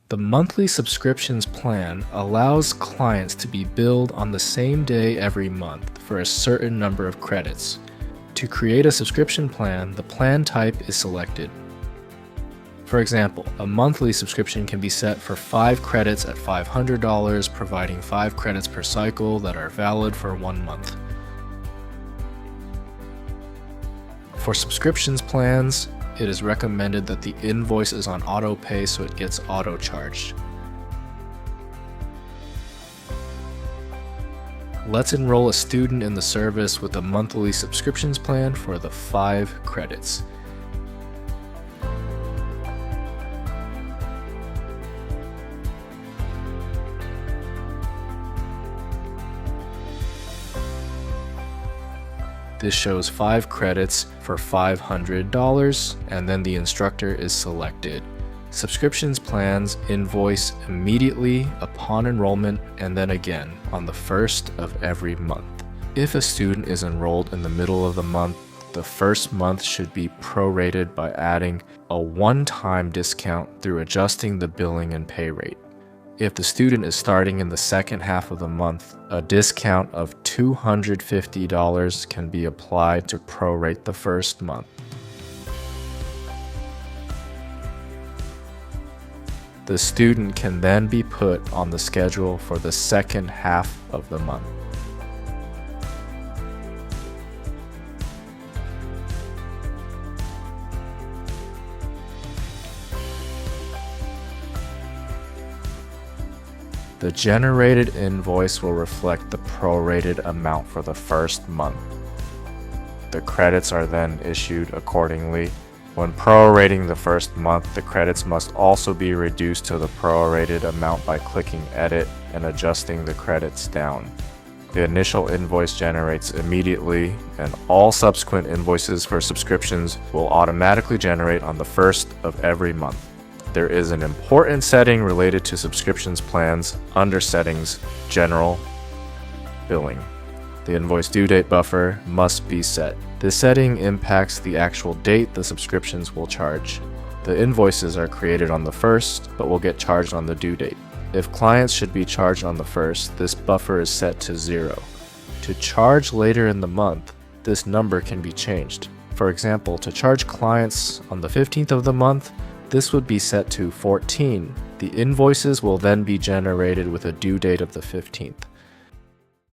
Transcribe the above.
The monthly subscriptions plan allows clients to be billed on the same day every month for a certain number of credits. To create a subscription plan, the plan type is selected. For example, a monthly subscription can be set for 5 credits at $500, providing 5 credits per cycle that are valid for 1 month. For subscriptions plans, it is recommended that the invoice is on auto pay so it gets auto charged. Let's enroll a student in the service with a monthly subscriptions plan for the 5 credits. This shows 5 credits for $500, and then the instructor is selected. Subscriptions plans invoice immediately upon enrollment and then again on the first of every month. If a student is enrolled in the middle of the month, the first month should be prorated by adding a one-time discount through adjusting the billing and pay rate. If the student is starting in the second half of the month, a discount of $250 can be applied to prorate the first month. The student can then be put on the schedule for the second half of the month. The generated invoice will reflect the prorated amount for the first month. The credits are then issued accordingly. When prorating the first month, the credits must also be reduced to the prorated amount by clicking Edit and adjusting the credits down. The initial invoice generates immediately, and all subsequent invoices for subscriptions will automatically generate on the first of every month. There is an important setting related to subscriptions plans under Settings, General, Billing. The invoice due date buffer must be set. This setting impacts the actual date the subscriptions will charge. The invoices are created on the first, but will get charged on the due date. If clients should be charged on the first, this buffer is set to 0. To charge later in the month, this number can be changed. For example, to charge clients on the 15th of the month, this would be set to 14. The invoices will then be generated with a due date of the 15th.